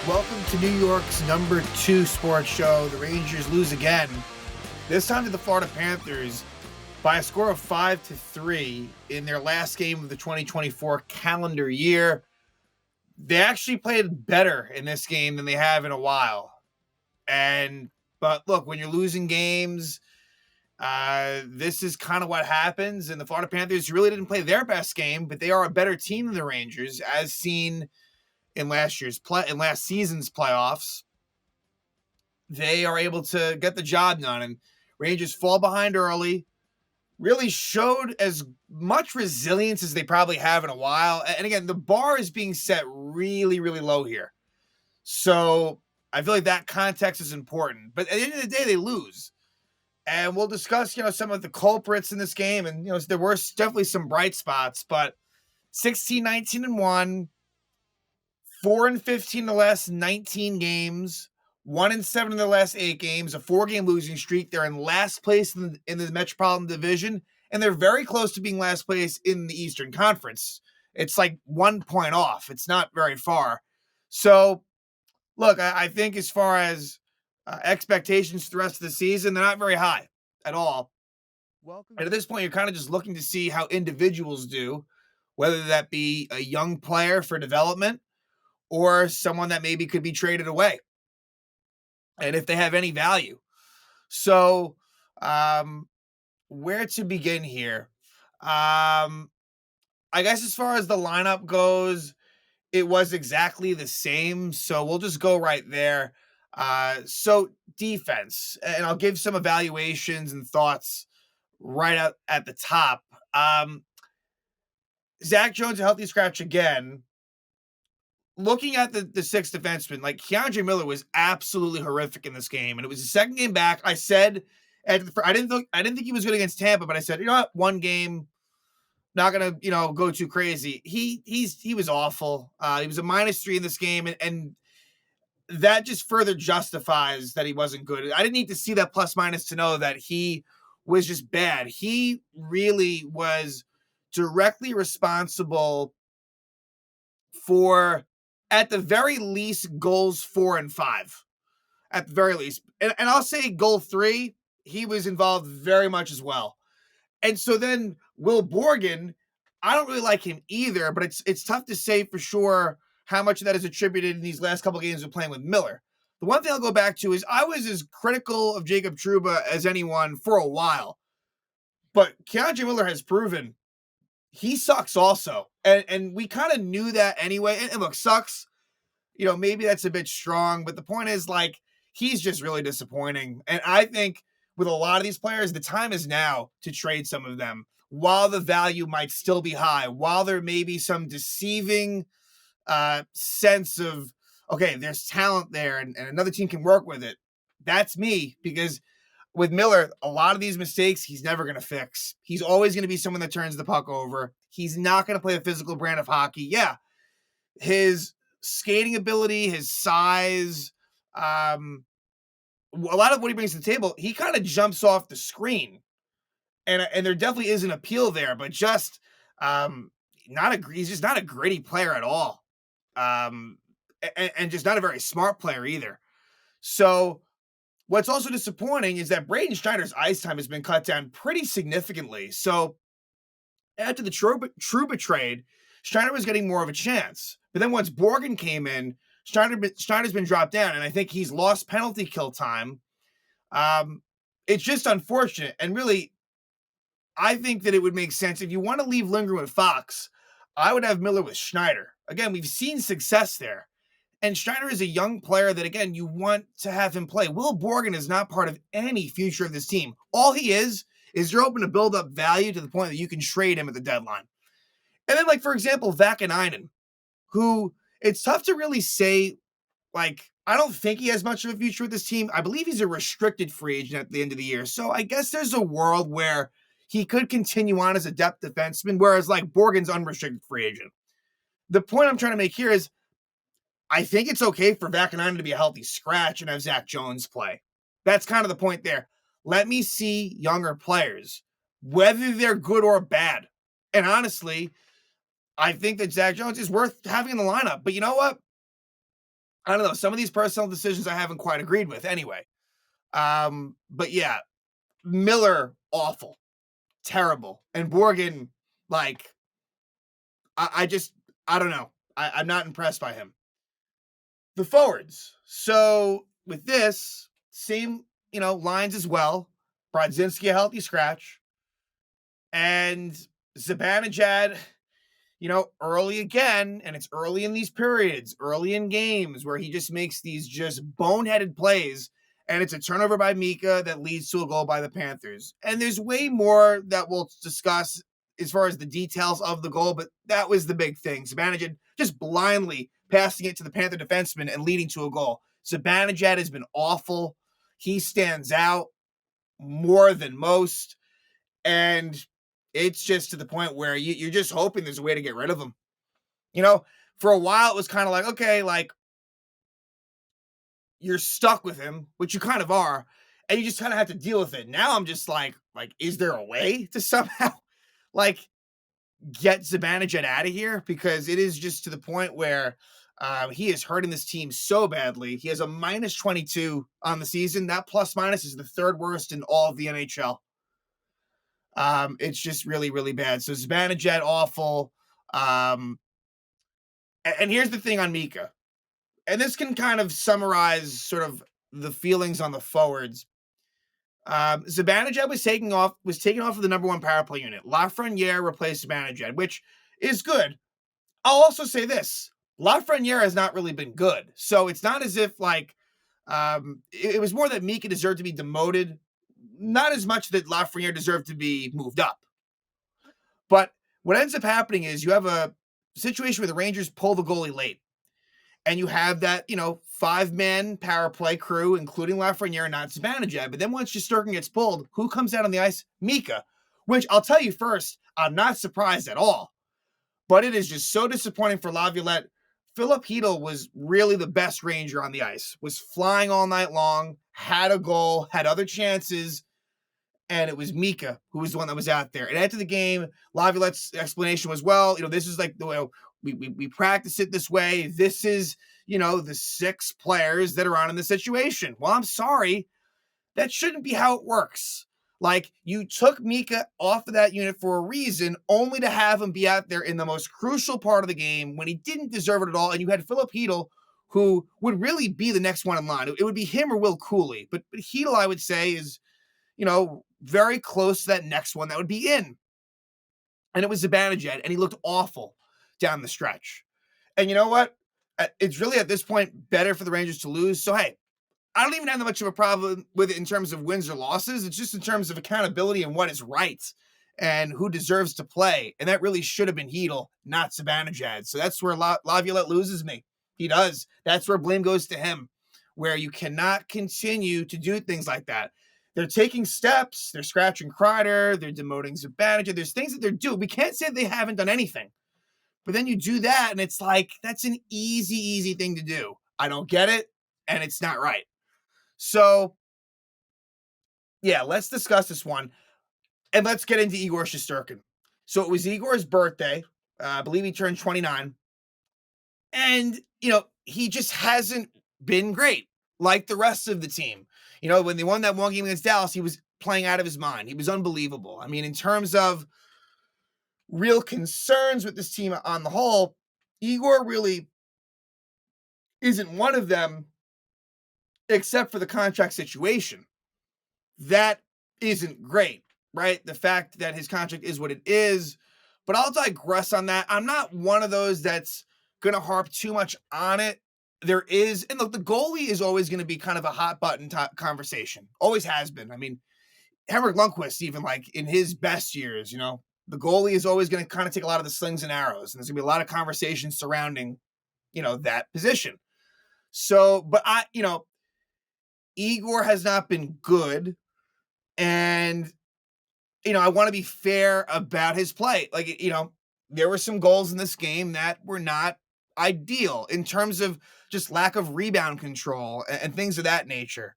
Welcome to New York's #2 sports show. The Rangers lose again, this time to the Florida Panthers by a score of 5-3 in their last game of the 2024 calendar year. They actually played better in this game than they have in a while. But look, when you're losing games, this is kind of what happens. And the Florida Panthers really didn't play their best game, but they are a better team than the Rangers, as seen in last season's playoffs. They are able to get the job done, and Rangers fall behind early. Really showed as much resilience as they probably have in a while. And again, the bar is being set really, really low here. So I feel like that context is important. But at the end of the day, they lose. And we'll discuss, some of the culprits in this game. And, there were definitely some bright spots, but 16-19-1, 4-15 in the last 19 games, 1-7 in the last 8 games, a 4-game losing streak. They're in last place in the Metropolitan Division, and they're very close to being last place in the Eastern Conference. It's like 1 point off. It's not very far. So, look, I think as far as expectations for the rest of the season, they're not very high at all. And at this point, you're kind of just looking to see how individuals do, whether that be a young player for development or someone that maybe could be traded away, and if they have any value. So, where to begin here? I guess as far as the lineup goes, it was exactly the same. So we'll just go right there. So defense, and I'll give some evaluations and thoughts right out at the top. Zach Jones, a healthy scratch again. Looking at the six defensemen, like Keandre Miller was absolutely horrific in this game, and it was the second game back. I said, I didn't think he was good against Tampa, but I said, what, one game, not gonna go too crazy. He was awful. He was a -3 in this game, and that just further justifies that he wasn't good. I didn't need to see that plus minus to know that he was just bad. He really was directly responsible for, at the very least, goals 4 and 5. At the very least. And I'll say goal 3, he was involved very much as well. And so then Will Borgen, I don't really like him either, but it's tough to say for sure how much of that is attributed in these last couple of games of playing with Miller. The one thing I'll go back to is I was as critical of Jacob Trouba as anyone for a while. But Keandre Miller has proven he sucks also. And we kind of knew that anyway. And look, sucks, maybe that's a bit strong, but the point is, like, he's just really disappointing. And I think with a lot of these players, the time is now to trade some of them while the value might still be high, while there may be some deceiving sense of, okay, there's talent there and another team can work with it. That's me, because with Miller, a lot of these mistakes he's never going to fix. He's always going to be someone that turns the puck over. He's not going to play a physical brand of hockey. Yeah, his skating ability, his size, a lot of what he brings to the table, he kind of jumps off the screen. And there definitely is an appeal there, but just he's just not a gritty player at all. And just not a very smart player either. So what's also disappointing is that Braden Schneider's ice time has been cut down pretty significantly. So after the Trouba trade, Schneider was getting more of a chance. But then once Borgen came in, Schneider's been dropped down, and I think he's lost penalty kill time. It's just unfortunate. And really, I think that it would make sense if you want to leave Lindgren with Fox, I would have Miller with Schneider. Again, we've seen success there. And Schneider is a young player that, again, you want to have him play. Will Borgen is not part of any future of this team. All he is you're open to build up value to the point that you can trade him at the deadline. And then, like, for example, Vakanainen, who it's tough to really say, like, I don't think he has much of a future with this team. I believe he's a restricted free agent at the end of the year. So I guess there's a world where he could continue on as a depth defenseman, whereas, like, Borgen's unrestricted free agent. The point I'm trying to make here is I think it's okay for Vakanainen to be a healthy scratch and have Zach Jones play. That's kind of the point there. Let me see younger players, whether they're good or bad. And honestly, I think that Zach Jones is worth having in the lineup. But you know what? I don't know. Some of these personnel decisions I haven't quite agreed with anyway. But yeah, Miller, awful, terrible. And Borgen, like, I just, I don't know. I'm not impressed by him. The forwards. So with this, same, lines as well. Brodzinski, a healthy scratch. And Zibanejad, early again, and it's early in these periods, early in games where he just makes these just boneheaded plays, and it's a turnover by Mika that leads to a goal by the Panthers. And there's way more that we'll discuss as far as the details of the goal, but that was the big thing. Zibanejad just blindly passing it to the Panther defenseman and leading to a goal. Zibanejad has been awful. He stands out more than most, and it's just to the point where you're just hoping there's a way to get rid of him. For a while it was kind of like, okay, like you're stuck with him, which you kind of are, and you just kind of have to deal with it. Now I'm just like, is there a way to somehow like get Zibanejad out of here? Because it is just to the point where he is hurting this team so badly. He has a minus 22 on the season. That plus minus is the third worst in all of the NHL. It's just really, really bad. So Zibanejad, awful. And here's the thing on Mika, and this can kind of summarize sort of the feelings on the forwards. Zibanejad was taken off of the number one power play unit. Lafreniere replaced Zibanejad, which is good. I'll also say this: Lafreniere has not really been good, so it's not as if like it was more that Mika deserved to be demoted, not as much that Lafreniere deserved to be moved up. But what ends up happening is you have a situation where the Rangers pull the goalie late, and you have that, 5-man power play crew, including Lafreniere, not Zibanejad. But then once Shesterkin gets pulled, who comes out on the ice? Mika, which I'll tell you first, I'm not surprised at all. But it is just so disappointing for Laviolette. Filip Chytil was really the best Ranger on the ice, was flying all night long, had a goal, had other chances, and it was Mika who was the one that was out there. And after the game, Laviolette's explanation was, well, this is like the way we practice it this way. This is, the 6 players that are on in the situation. Well, I'm sorry. That shouldn't be how it works. Like, you took Mika off of that unit for a reason, only to have him be out there in the most crucial part of the game when he didn't deserve it at all. And you had Filip Chytil, who would really be the next one in line. It would be him or Will Cooley. But Chytil, I would say, is, very close to that next one that would be in. And it was Zibanejad, and he looked awful down the stretch. And you know what? It's really at this point better for the Rangers to lose. So, hey, I don't even have that much of a problem with it in terms of wins or losses. It's just in terms of accountability and what is right and who deserves to play. And that really should have been Chytil, not Zibanejad. So that's where Laviolette loses me. He does. That's where blame goes to him, where you cannot continue to do things like that. They're taking steps. They're scratching Kreider. They're demoting Zibanejad. There's things that they're doing. We can't say they haven't done anything. But then you do that, and it's like, that's an easy thing to do. I don't get it, and it's not right. So, yeah, let's discuss this one. And let's get into Igor Shesterkin. So it was Igor's birthday. I believe he turned 29. And, he just hasn't been great like the rest of the team. When they won that one game against Dallas, he was playing out of his mind. He was unbelievable. I mean, in terms of real concerns with this team on the whole, Igor really isn't one of them, except for the contract situation. That isn't great, right? The fact that his contract is what it is. But I'll digress on that. I'm not one of those that's going to harp too much on it. There is, and look, the goalie is always going to be kind of a hot button conversation. Always has been. I mean, Henrik Lundqvist, even like in his best years, the goalie is always going to kind of take a lot of the slings and arrows. And there's going to be a lot of conversations surrounding, that position. So, but Igor has not been good. And, I want to be fair about his play. Like, there were some goals in this game that were not ideal in terms of just lack of rebound control and things of that nature.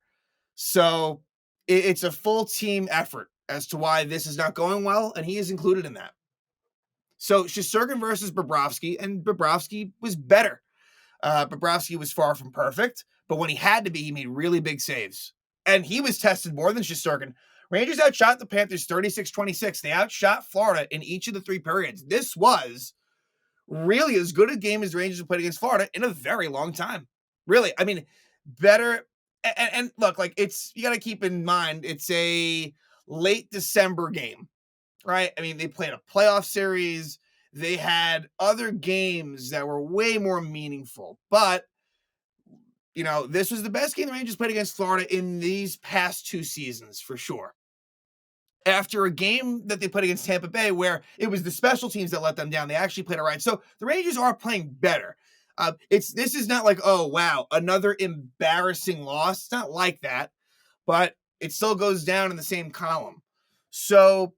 So it's a full team effort as to why this is not going well, and he is included in that. So Shesterkin versus Bobrovsky, and Bobrovsky was better. Bobrovsky was far from perfect, but when he had to be, he made really big saves. And he was tested more than Shesterkin. Rangers outshot the Panthers 36-26. They outshot Florida in each of the 3 periods. This was really as good a game as the Rangers have played against Florida in a very long time. Really, I mean, better. And look, like you got to keep in mind, it's a late December game, right? I mean, they played a playoff series. They had other games that were way more meaningful, but this was the best game the Rangers played against Florida in these past 2 seasons for sure. After a game that they played against Tampa Bay where it was the special teams that let them down, they actually played all right. So the Rangers are playing better. This is not like, oh, wow, another embarrassing loss. It's not like that, but it still goes down in the same column. So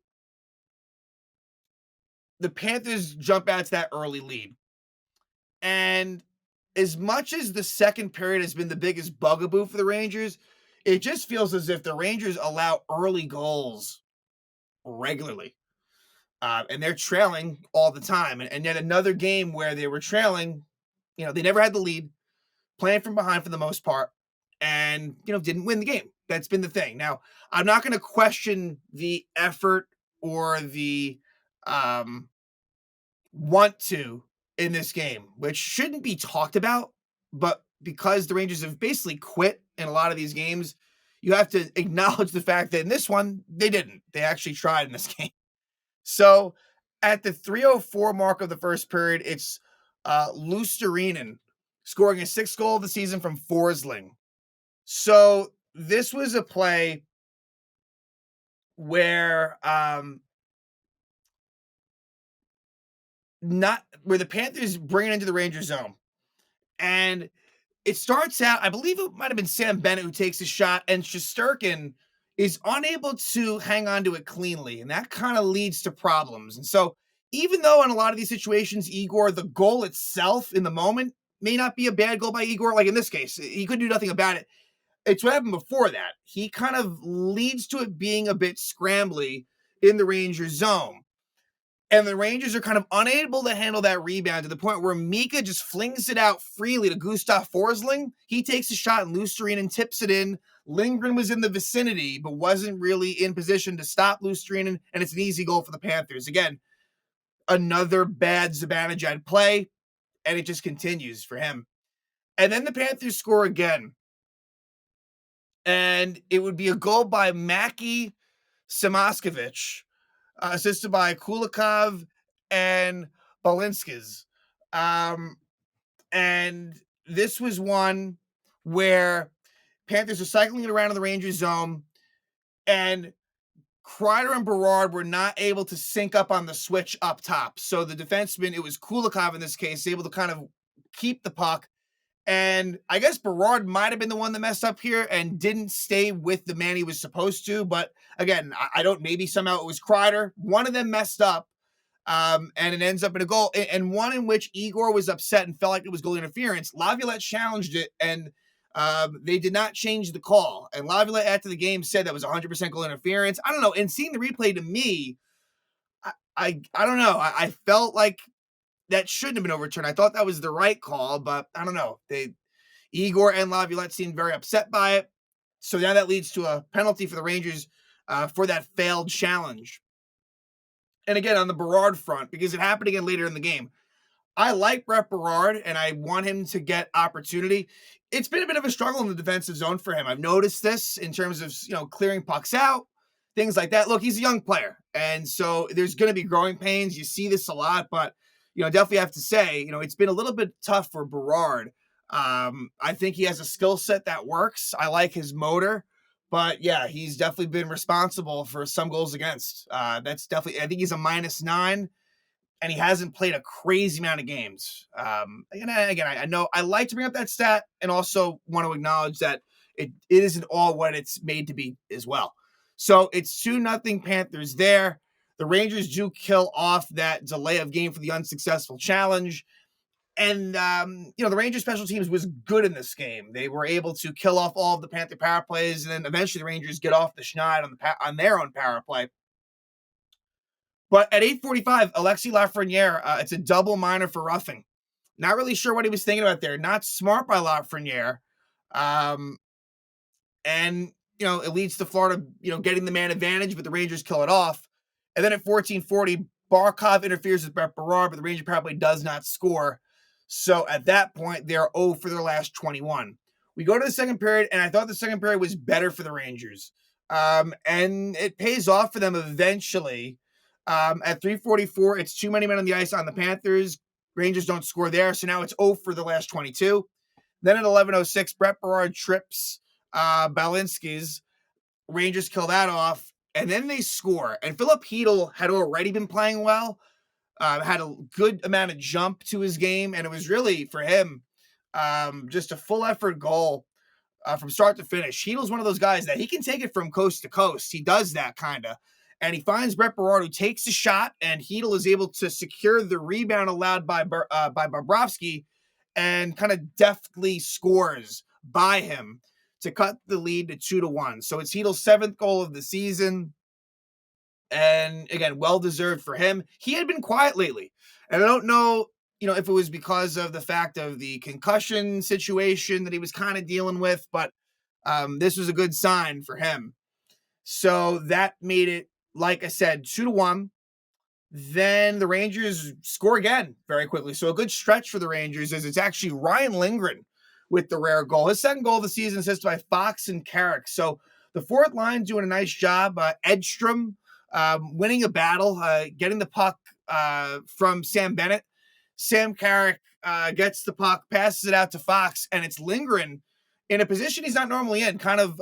the Panthers jump out to that early lead. And as much as the second period has been the biggest bugaboo for the Rangers, it just feels as if the Rangers allow early goals regularly. And they're trailing all the time. And yet another game where they were trailing, they never had the lead, playing from behind for the most part, and, didn't win the game. That's been the thing. Now, I'm not going to question the effort or the want to in this game, which shouldn't be talked about, but because the Rangers have basically quit in a lot of these games, you have to acknowledge the fact that in this one, they didn't. They actually tried in this game. So at the 3:04 mark of the first period, it's Luostarinen scoring his 6th goal of the season from Forsling. So this was a play where the Panthers bring it into the Rangers zone. And it starts out, I believe it might have been Sam Bennett who takes a shot, and Shesterkin is unable to hang on to it cleanly. And that kind of leads to problems. And so even though in a lot of these situations, Igor, the goal itself in the moment may not be a bad goal by Igor, like in this case, he could do nothing about it. It's what happened before that. He kind of leads to it being a bit scrambly in the Rangers zone. And the Rangers are kind of unable to handle that rebound to the point where Mika just flings it out freely to Gustav Forsling. He takes a shot and Luostarinen tips it in. Lindgren was in the vicinity, but wasn't really in position to stop Luostarinen, and it's an easy goal for the Panthers. Again, another bad Zibanejad play, and it just continues for him. And then the Panthers score again. And it would be a goal by Maki Samoskevich, assisted by Kulikov and Balinskis. And this was one where Panthers are cycling it around in the Rangers zone, and Kreider and Berard were not able to sync up on the switch up top. So the defenseman, it was Kulikov in this case, able to kind of keep the puck. And I guess Berard might have been the one that messed up here and didn't stay with the man he was supposed to. But again, I don't, maybe somehow it was Kreider. One of them messed up, and it ends up in a goal. And one in which Igor was upset and felt like it was goal interference. Laviolette challenged it, and they did not change the call. And Laviolette after the game said that was 100% goal interference. I don't know. And seeing the replay, to me, I don't know. I felt like that shouldn't have been overturned. I thought that was the right call, but I don't know. Igor and Laviolette seemed very upset by it. So now that leads to a penalty for the Rangers for that failed challenge. And again, on the Berard front, because it happened again later in the game, I like Brett Berard, and I want him to get opportunity. It's been a bit of a struggle in the defensive zone for him. I've noticed this in terms of, clearing pucks out, things like that. Look, he's a young player, and so there's going to be growing pains. You see this a lot, but definitely have to say, it's been a little bit tough for Berard. I think he has a skill set that works. I like his motor, but yeah, he's definitely been responsible for some goals against. That's definitely, I think he's a -9, and he hasn't played a crazy amount of games. And again, I know I like to bring up that stat and also want to acknowledge that it isn't all what it's made to be as well. So it's 2-0 Panthers there. The Rangers do kill off that delay of game for the unsuccessful challenge. And, the Rangers special teams was good in this game. They were able to kill off all of the Panther power plays, and then eventually the Rangers get off the schneid on their own power play. But at 8:45, Alexis Lafreniere, it's a double minor for roughing. Not really sure what he was thinking about there. Not smart by Lafreniere. Um, and it leads to Florida, getting the man advantage, but the Rangers kill it off. And then at 14:40, Barkov interferes with Brett Berard, but the Ranger probably does not score. So at that point, they're 0 for their last 21. We go to the second period, and I thought the second period was better for the Rangers. And it pays off for them eventually. At 3:44, it's too many men on the ice on the Panthers. Rangers don't score there, so now it's 0 for the last 22. Then at 11:06, Brett Berard trips Balinski's. Rangers kill that off, and then they score. And Filip Chytil had already been playing well, had a good amount of jump to his game, and it was really, for him, just a full effort goal from start to finish. Chytil's one of those guys that he can take it from coast to coast. He does that kind of. And he finds Brett Berard, who takes a shot, and Chytil is able to secure the rebound allowed by Bobrovsky and kind of deftly scores by him to cut the lead to 2-1. So it's Chytil's 7th goal of the season. And again, well-deserved for him. He had been quiet lately. And I don't know, if it was because of the fact of the concussion situation that he was kind of dealing with, but this was a good sign for him. So that made it, like I said, 2-1. Then the Rangers score again very quickly. So a good stretch for the Rangers is it's actually Ryan Lindgren with the rare goal. His second goal of the season assisted by Fox and Carrick. So the fourth line doing a nice job. Edstrom winning a battle, getting the puck from Sam Bennett. Sam Carrick gets the puck, passes it out to Fox, and it's Lindgren in a position he's not normally in, kind of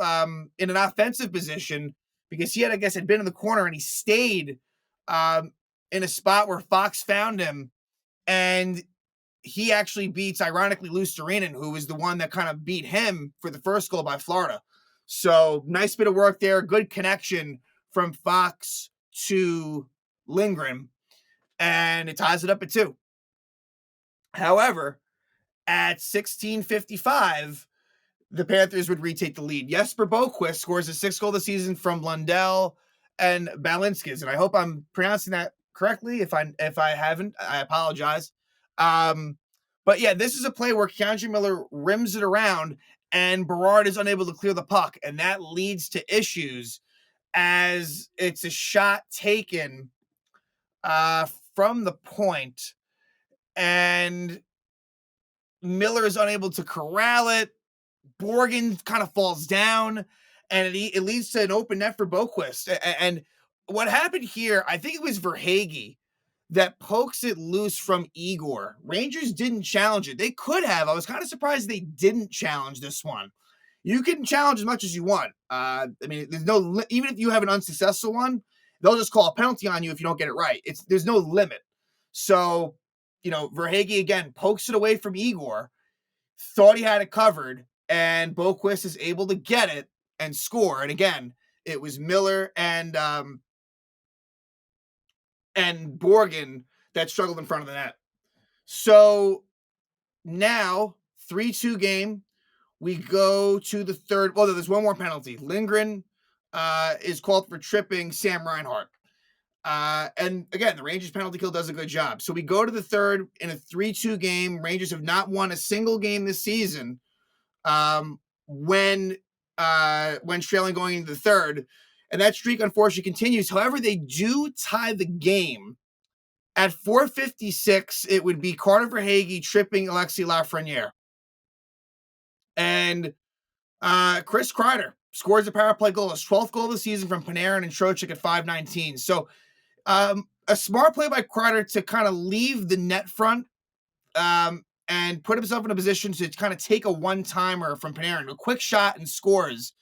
in an offensive position, because he had been in the corner, and he stayed in a spot where Fox found him, and he actually beats, ironically, Luostarinen, who was the one that kind of beat him for the first goal by Florida. So nice bit of work there. Good connection from Fox to Lindgren, and it ties it up at 2. However, at 16:55, the Panthers would retake the lead. Jesper Boqvist scores his 6th goal of the season from Lundell and Balinskis, and I hope I'm pronouncing that correctly. If I haven't, I apologize. But yeah, this is a play where Keandre Miller rims it around, and Berard is unable to clear the puck, and that leads to issues as it's a shot taken from the point, and Miller is unable to corral it. Borgen kind of falls down, and it leads to an open net for Boqvist. And what happened here, I think it was Verhaeghe that pokes it loose from Igor. Rangers didn't challenge it. They could have. I was kind of surprised they didn't challenge this one. You can challenge as much as you want. There's no, even if you have an unsuccessful one, they'll just call a penalty on you if you don't get it right. There's no limit. So, Verhaeghe again pokes it away from Igor, thought he had it covered, and Boqvist is able to get it and score. And again, it was Miller and Borgen that struggled in front of the net. So now 3-2 game. We go to the third. Well, there's one more penalty. Lindgren is called for tripping Sam Reinhart. And again, the Rangers penalty kill does a good job. So we go to the third in a 3-2 game. Rangers have not won a single game this season when trailing going into the third. And that streak, unfortunately, continues. However, they do tie the game. At 4:56, it would be Carter Verhaeghe tripping Alexis Lafreniere. And Chris Kreider scores a power play goal, his 12th goal of the season from Panarin and Trocheck at 5:19. So a smart play by Kreider to kind of leave the net front and put himself in a position to kind of take a one-timer from Panarin, a quick shot, and scores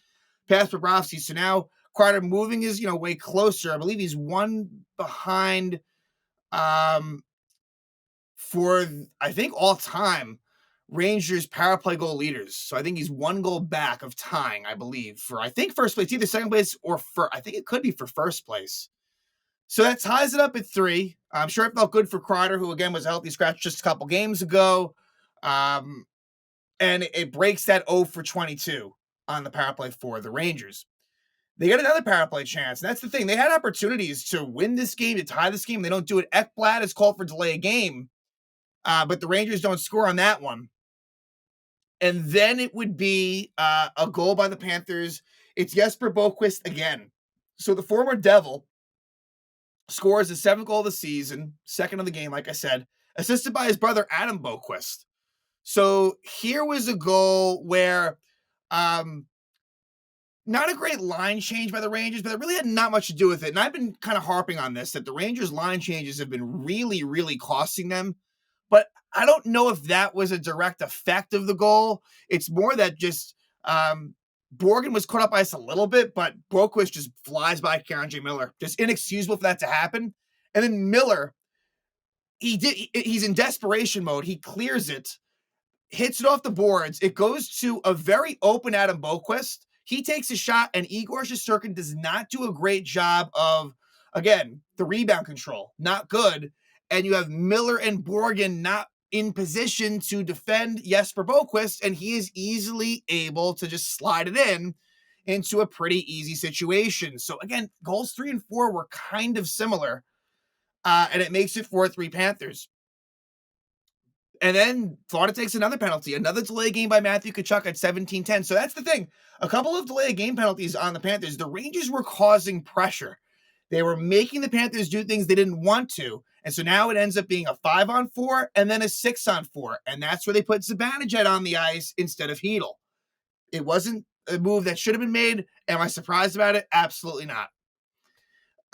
past Bobrovsky. So now Kreider moving his way closer. I believe he's one behind for, I think, all-time Rangers power play goal leaders. So I think he's one goal back of tying, I believe, for, I think, first place, either second place or I think it could be for first place. So that ties it up at 3. I'm sure it felt good for Kreider, who again was a healthy scratch just a couple games ago. And it breaks that 0 for 22 on the power play for the Rangers. They get another power play chance. And that's the thing. They had opportunities to win this game, to tie this game. They don't do it. Ekblad is called for delay a game. but the Rangers don't score on that one. And then it would be a goal by the Panthers. It's Jesper Boquist again. So the former Devil scores the 7th goal of the season, second of the game, like I said, assisted by his brother Adam Boquist. So here was a goal where not a great line change by the Rangers, but it really had not much to do with it. And I've been kind of harping on this, that the Rangers line changes have been really, really costing them. But I don't know if that was a direct effect of the goal. It's more that just Borgen was caught up by us a little bit, but Boquist just flies by Keandre Miller. Just inexcusable for that to happen. And then Miller, he's in desperation mode. He clears it, hits it off the boards. It goes to a very open Adam Boquist. He takes a shot, and Igor Shesterkin does not do a great job of, again, the rebound control. Not good. And you have Miller and Borgen not in position to defend Jesper Boquist, and he is easily able to just slide it into a pretty easy situation. So, again, goals 3 and 4 were kind of similar, and it makes it 4-3 Panthers. And then Florida takes another penalty, another delay game by Matthew Tkachuk at 17-10. So that's the thing. A couple of delay game penalties on the Panthers. The Rangers were causing pressure. They were making the Panthers do things they didn't want to. And so now it ends up being a 5-on-4 and then a 6-on-4. And that's where they put Zibanejad on the ice instead of Chytil. It wasn't a move that should have been made. Am I surprised about it? Absolutely not.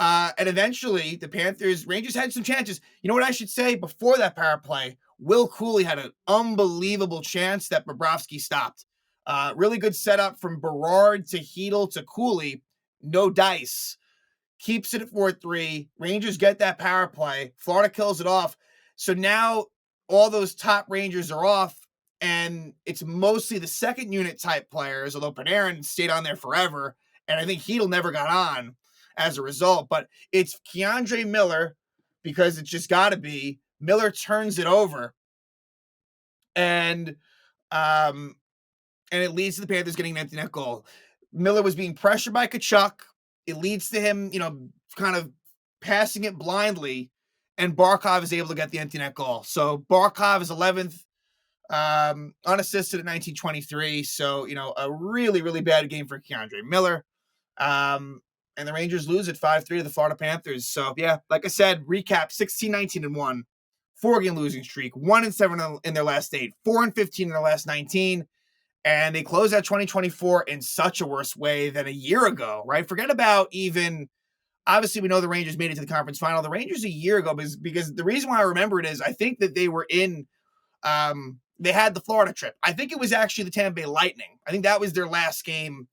And eventually, the Rangers had some chances. You know what I should say? Before that power play, Will Cooley had an unbelievable chance that Bobrovsky stopped. Really good setup from Berard to Chytil to Cooley. No dice. Keeps it at 4-3. Rangers get that power play. Florida kills it off. So now all those top Rangers are off, and it's mostly the second unit type players, although Panarin stayed on there forever, and I think Chytil never got on as a result. But it's Keandre Miller, because it's just got to be. Miller turns it over, and it leads to the Panthers getting an empty net goal. Miller was being pressured by Tkachuk. It leads to him, kind of passing it blindly, and Barkov is able to get the empty net goal. So Barkov is 11th, unassisted at 1923. So, a really, really bad game for Keandre Miller. And the Rangers lose at 5-3 to the Florida Panthers. So, yeah, like I said, recap, 16-19-1. 4-game losing streak, 1-7 in their last 8, 4-15 in their last 19. And they close out 2024 in such a worse way than a year ago, right? Forget about even, obviously we know the Rangers made it to the conference final. The Rangers a year ago, because the reason why I remember it is I think that they were they had the Florida trip. I think it was actually the Tampa Bay Lightning. I think that was their last game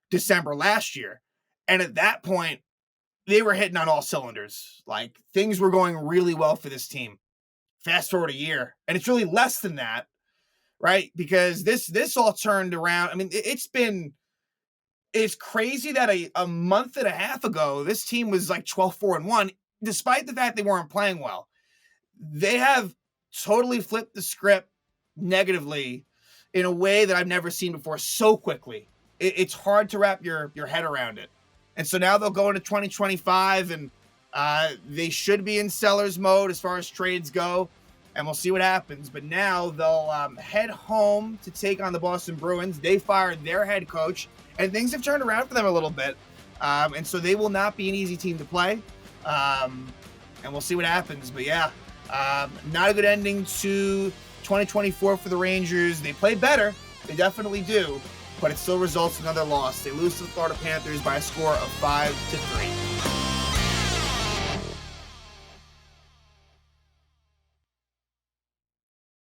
December last year. And at that point, they were hitting on all cylinders. Like, things were going really well for this team. Fast forward a year, and it's really less than that, right? Because this all turned around. I mean, it's crazy that a month and a half ago, this team was like 12-4-1, despite the fact they weren't playing well. They have totally flipped the script negatively in a way that I've never seen before so quickly. It's hard to wrap your head around it. And so now they'll go into 2025, and they should be in seller's mode as far as trades go, and we'll see what happens. But now they'll head home to take on the Boston Bruins. They fired their head coach, and things have turned around for them a little bit. And so they will not be an easy team to play. And we'll see what happens. But yeah, not a good ending to 2024 for the Rangers. They play better. They definitely do. But it still results in another loss. They lose to the Florida Panthers by a score of 5-3.